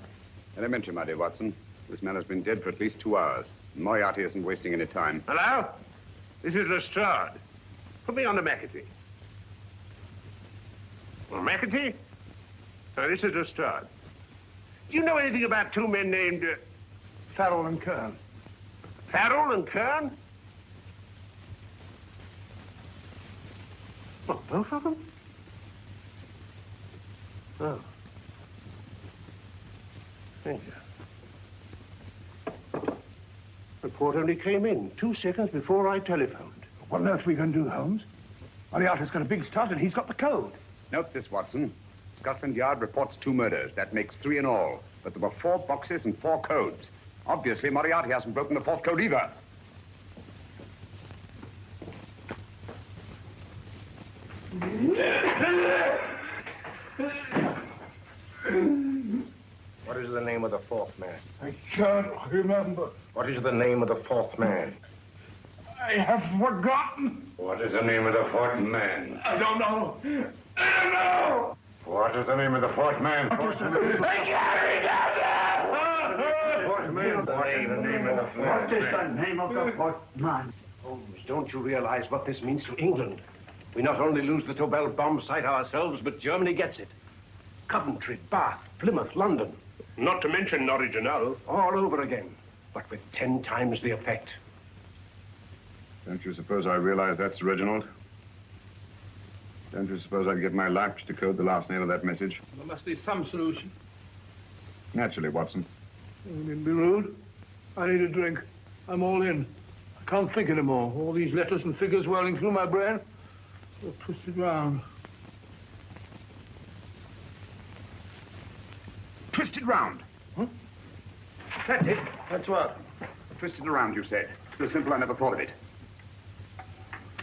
Elementary, my dear Watson. This man has been dead for at least 2 hours. Moriarty isn't wasting any time. Hello? This is Lestrade. Put me on to McAtee. Well, McAtee? Oh, this is Lestrade. Do you know anything about 2 men named... Farrell and Kern. Farrell and Kern? What, both of them? Oh. Thank you. Report only came in 2 seconds before I telephoned. What on earth are we going to do, Holmes? Moriarty's got a big start and he's got the code. Note this, Watson. Scotland Yard reports 2 murders. That makes 3 in all. But there were 4 boxes and 4 codes. Obviously, Moriarty hasn't broken the 4th code either. What is the name of the 4th man? I can't remember. What is the name of the 4th man? I have forgotten. What is the name of the 4th man? I don't know. I don't know. What is the name of the 4th man? I can't remember. What is the name of the 4th man? What is the name of the 4th man? Holmes, don't you realize what this means to England? We not only lose the Tobel bomb site ourselves, but Germany gets it. Coventry, Bath, Plymouth, London. Not to mention Norwich and Hull. All over again, but with 10 times the effect. Don't you suppose I realize that's Reginald? Don't you suppose I'd give my life to decode the last name of that message? There must be some solution. Naturally, Watson. You needn't be rude. I need a drink. I'm all in. I can't think anymore. All these letters and figures whirling through my brain. They're twisted round. Twisted round. Huh? That's it. That's what? Twisted around, you said. So simple, I never thought of it.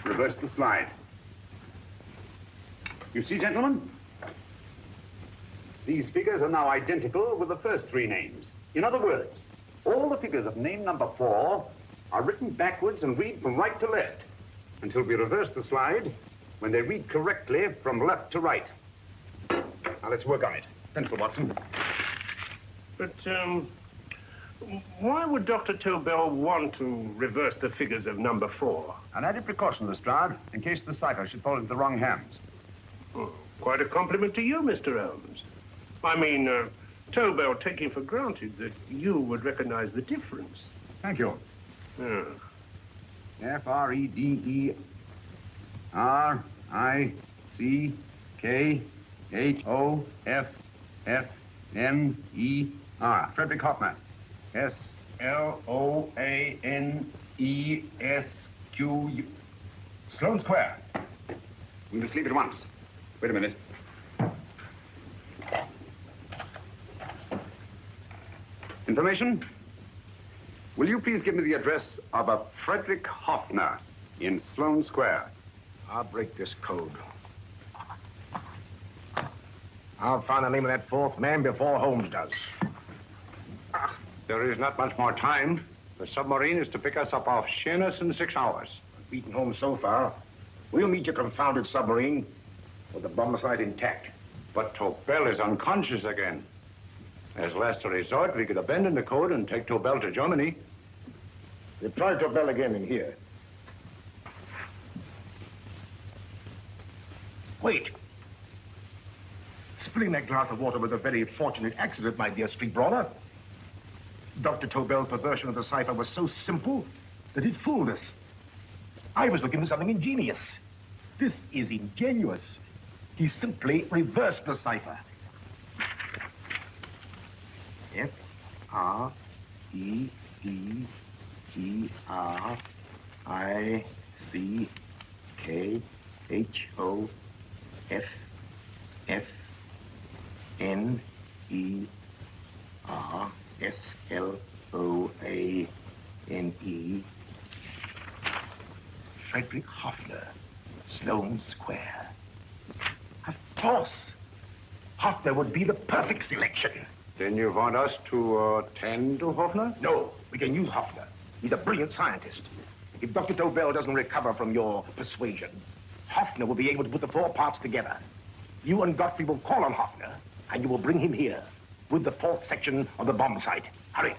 Reverse the slide. You see, gentlemen? These figures are now identical with the first 3 names. In other words, all the figures of name number 4 are written backwards and read from right to left until we reverse the slide when they read correctly from left to right. Now, let's work on it. Pencil, Watson. But, why would Dr. Tobel want to reverse the figures of number 4? An added precaution, Lestrade, in case the cipher should fall into the wrong hands. Quite a compliment to you, Mr. Holmes. I mean, Tobel taking for granted that you would recognize the difference. Thank you. Yeah. Frederick Hoffner. Frederick Hoffner. S-L-O-A-N-E-S-Q-U. Sloane Square. We must leave at once. Wait a minute. Information? Will you please give me the address of a Frederick Hoffner in Sloane Square? I'll break this code. I'll find the name of that fourth man before Holmes does. There is not much more time. The submarine is to pick us up off Sheerness in 6 hours. Beaten Holmes so far. We'll meet your confounded submarine with the bomb site intact. But Tobel is unconscious again. As last resort, we could abandon the code and take Tobel to Germany. We'll try Tobel again in here. Wait. Spilling that glass of water was a very fortunate accident, my dear street brawler. Dr. Tobel's perversion of the cipher was so simple that it fooled us. I was looking for something ingenious. This is ingenious. He simply reversed the cipher. F-R-E-D-R-I-C-K-H-O-F-F-N-E-R-S-L-O-A-N-E. Frederick Hoffner, Sloane Square. Of course. Hoffner would be the perfect selection. Then you want us to tend to Hoffner? No, we can use Hoffner. He's a brilliant scientist. If Dr. Tobel doesn't recover from your persuasion, Hoffner will be able to put the 4 parts together. You and Godfrey will call on Hoffner, and you will bring him here with the 4th section of the bomb site. Hurry.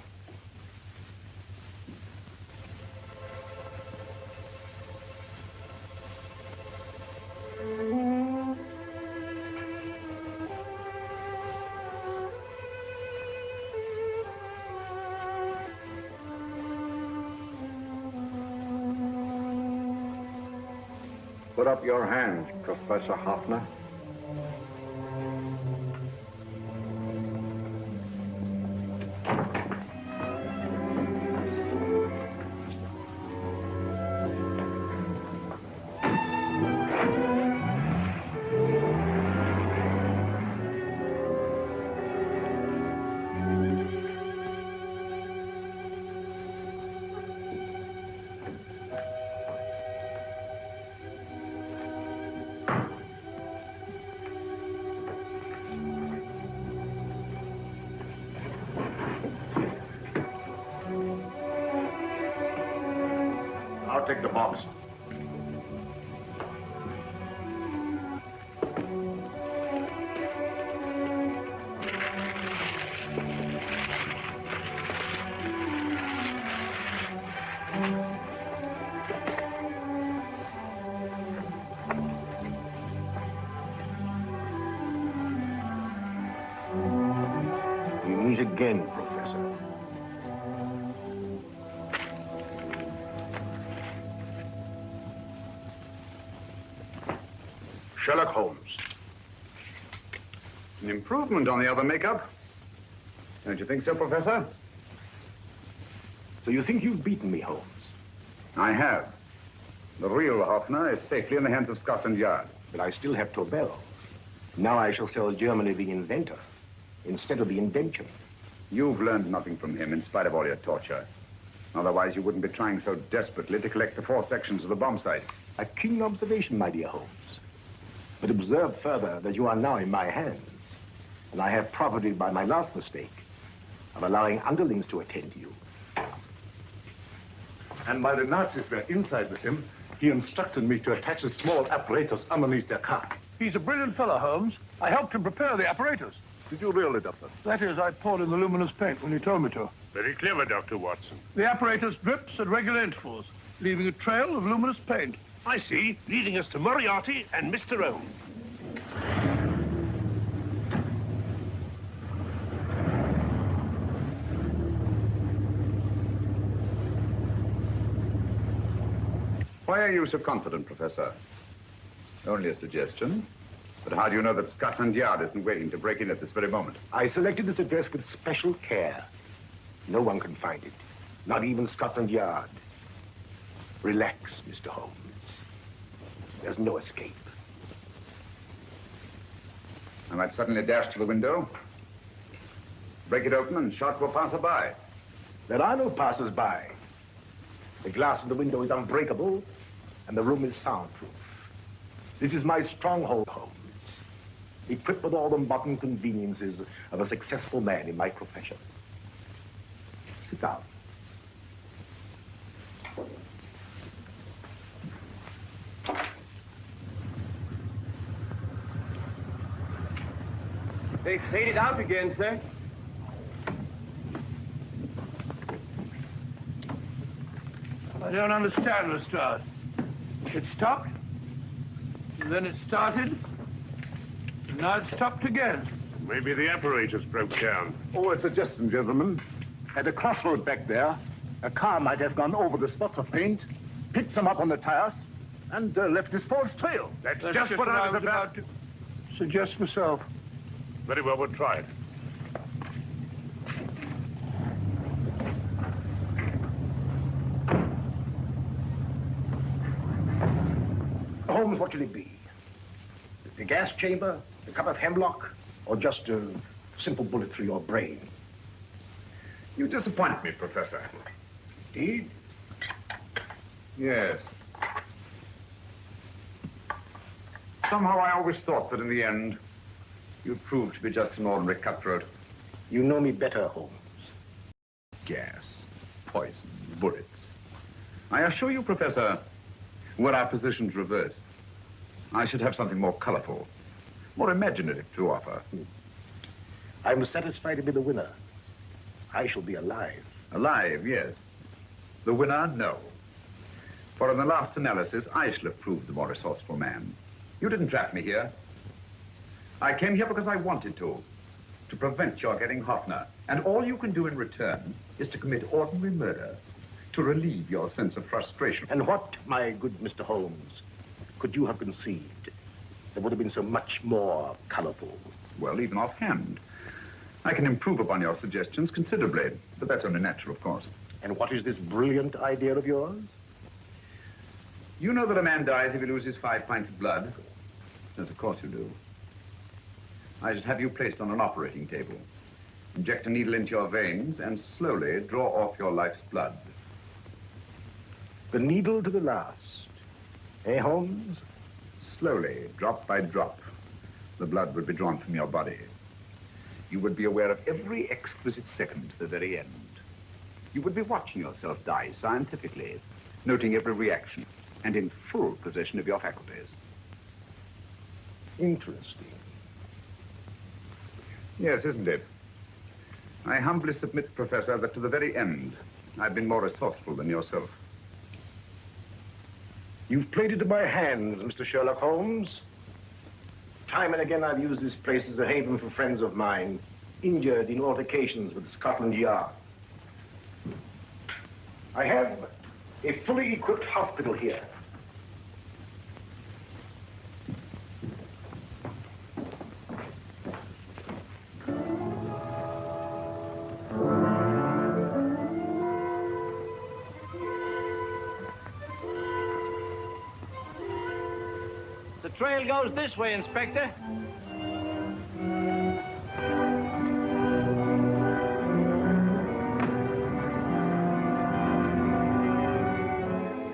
Put up your hand, Professor Hoffner. I'll take the box. We meet again, Professor. Sherlock Holmes. An improvement on the other makeup. Don't you think so, Professor? So you think you've beaten me, Holmes? I have. The real Hoffner is safely in the hands of Scotland Yard. But I still have Tobel. Now I shall sell Germany the inventor instead of the invention. You've learned nothing from him in spite of all your torture. Otherwise, you wouldn't be trying so desperately to collect the 4 sections of the bomb site. A keen observation, my dear Holmes. But observe further that you are now in my hands, and I have profited by my last mistake of allowing underlings to attend to you. And while the Nazis were inside with him, he instructed me to attach a small apparatus underneath their car. He's a brilliant fellow, Holmes. I helped him prepare the apparatus. Did you really, Doctor? That is, I poured in the luminous paint when you told me to. Very clever, Dr. Watson. The apparatus drips at regular intervals, leaving a trail of luminous paint. I see, leading us to Moriarty and Mr. Holmes. Why are you so confident, Professor? Only a suggestion. But how do you know that Scotland Yard isn't waiting to break in at this very moment? I selected this address with special care. No one can find it. Not even Scotland Yard. Relax, Mr. Holmes. There's no escape. I might suddenly dash to the window, break it open, and shout to a passerby. There are no passers-by. The glass in the window is unbreakable, and the room is soundproof. This is my stronghold, Holmes. Equipped with all the modern conveniences of a successful man in my profession. Sit down. They faded out again, sir. I don't understand, Lestrade. It stopped, and then it started, and now it stopped again. Maybe the apparatus broke down. Oh, a suggestion, gentlemen. At a crossroad back there, a car might have gone over the spots of paint, picked them up on the tires, and left this false trail. That's just what I was about to suggest myself. Very well, we'll try it. Holmes, what should it be? The gas chamber, a cup of hemlock, or just a simple bullet through your brain? You disappoint me, Professor. Indeed? Yes. Somehow I always thought that in the end, you'd prove to be just an ordinary cutthroat. You know me better, Holmes. Gas, poison, bullets. I assure you, Professor, were our positions reversed, I should have something more colorful, more imaginative to offer. I'm satisfied to be the winner. I shall be alive. Alive, yes. The winner, no. For in the last analysis, I shall have proved the more resourceful man. You didn't trap me here. I came here because I wanted to prevent your getting Hoffner. And all you can do in return is to commit ordinary murder, to relieve your sense of frustration. And what, my good Mr. Holmes, could you have conceived that would have been so much more colorful? Well, even offhand, I can improve upon your suggestions considerably, but that's only natural, of course. And what is this brilliant idea of yours? You know that a man dies if he loses 5 pints of blood? Yes, of course you do. I should have you placed on an operating table, inject a needle into your veins, and slowly draw off your life's blood. The needle to the last. Eh, Holmes? Slowly, drop by drop, the blood would be drawn from your body. You would be aware of every exquisite second to the very end. You would be watching yourself die scientifically, noting every reaction, and in full possession of your faculties. Interesting. Yes, isn't it? I humbly submit, Professor, that to the very end, I've been more resourceful than yourself. You've played into my hands, Mr. Sherlock Holmes. Time and again, I've used this place as a haven for friends of mine, injured in altercations with Scotland Yard. I have a fully equipped hospital here. The trail goes this way, Inspector.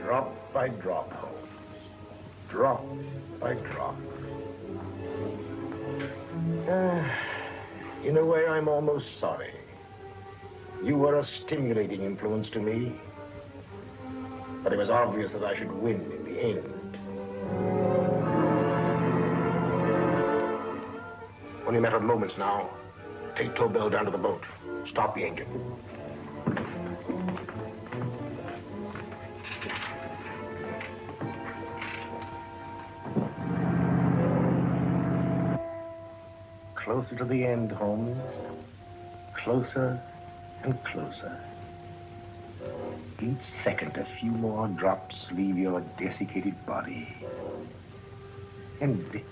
Drop by drop, Holmes. Drop by drop. In a way, I'm almost sorry. You were a stimulating influence to me. But it was obvious that I should win in the end. Only a matter of moments now. Take Tobel down to the boat. Stop the engine. Closer to the end, Holmes. Closer and closer. Each second, a few more drops leave your desiccated body. And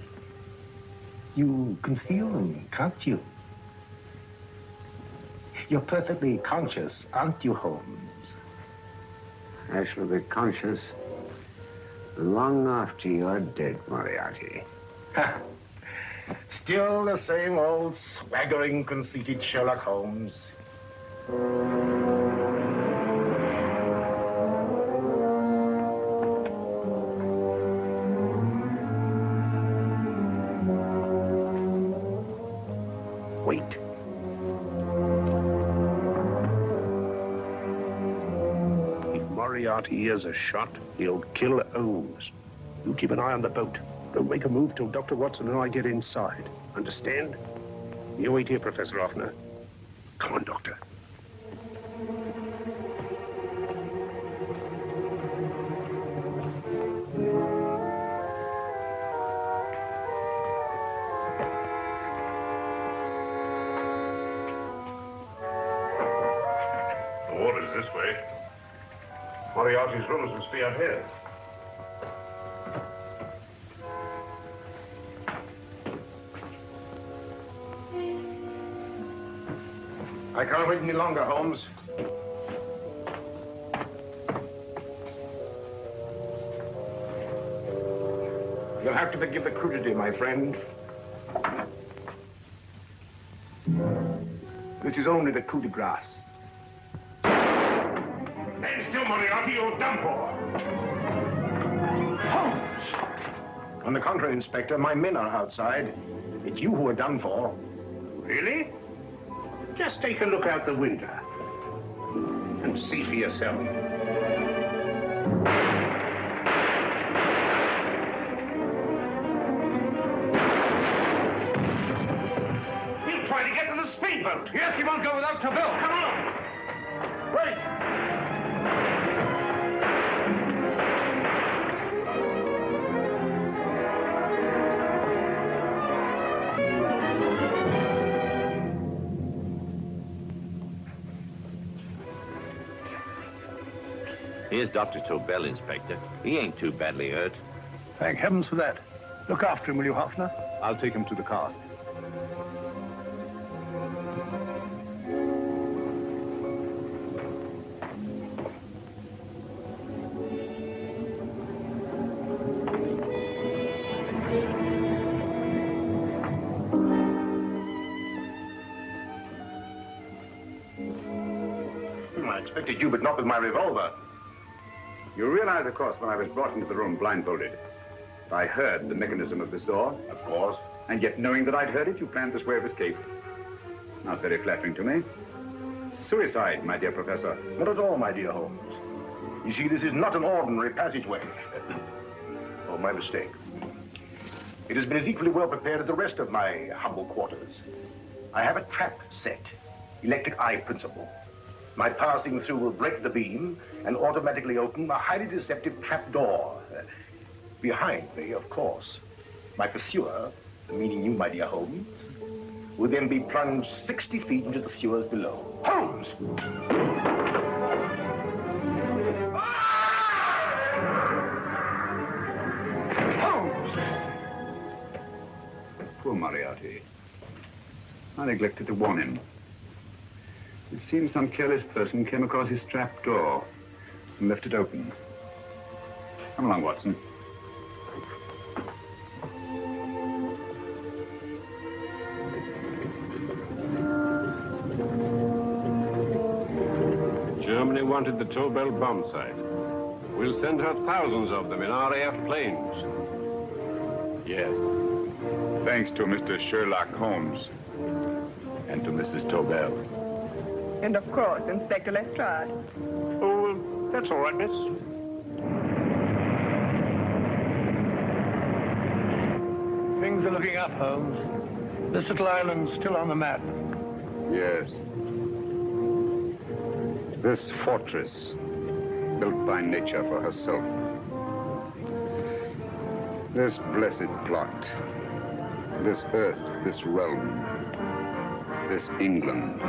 you can feel them, can't you? You're perfectly conscious, aren't you, Holmes? I shall be conscious long after you're dead, Moriarty. Ha! Still the same old swaggering, conceited Sherlock Holmes. Wait. If Moriarty hears a shot, he'll kill Holmes. You keep an eye on the boat. Don't make a move till Dr. Watson and I get inside. Understand? You wait here, Professor Offner. Come on, Doctor. The water's this way. Moriarty's rooms must be out here. I can't wait any longer, Holmes. You'll have to forgive the crudity, my friend. This is only the coup de grace. Stand still, Moriarty, you're done for. Holmes! On the contrary, Inspector, my men are outside. It's you who are done for. Really? Just take a look out the window and see for yourself. He'll try to get to the speedboat. Yes, he won't go without Tobel. Come on. Wait! Here's Dr. Tobel, Inspector. He ain't too badly hurt. Thank heavens for that. Look after him, will you, Hoffner? I'll take him to the car. I expected you, but not with my revolver. You realize, of course, when I was brought into the room blindfolded, I heard the mechanism of this door. Of course. And yet, knowing that I'd heard it, you planned this way of escape. Not very flattering to me. Suicide, my dear Professor. Not at all, my dear Holmes. You see, this is not an ordinary passageway. Oh, my mistake. It has been as equally well prepared as the rest of my humble quarters. I have a trap set, electric eye principle. My passing through will break the beam and automatically open a highly deceptive trap door. Behind me, of course, my pursuer, meaning you, my dear Holmes, will then be plunged 60 feet into the sewers below. Holmes! Holmes! Poor Moriarty. I neglected to warn him. It seems some careless person came across his trap door and left it open. Come along, Watson. Germany wanted the Tobel bomb site. We'll send her thousands of them in RAF planes. Yes. Thanks to Mr. Sherlock Holmes and to Mrs. Tobel. And of course, Inspector Lestrade. Oh, that's all right, miss. Things are looking up, Holmes. This little island's still on the map. Yes. This fortress, built by nature for herself. This blessed plot. This earth, this realm. This England.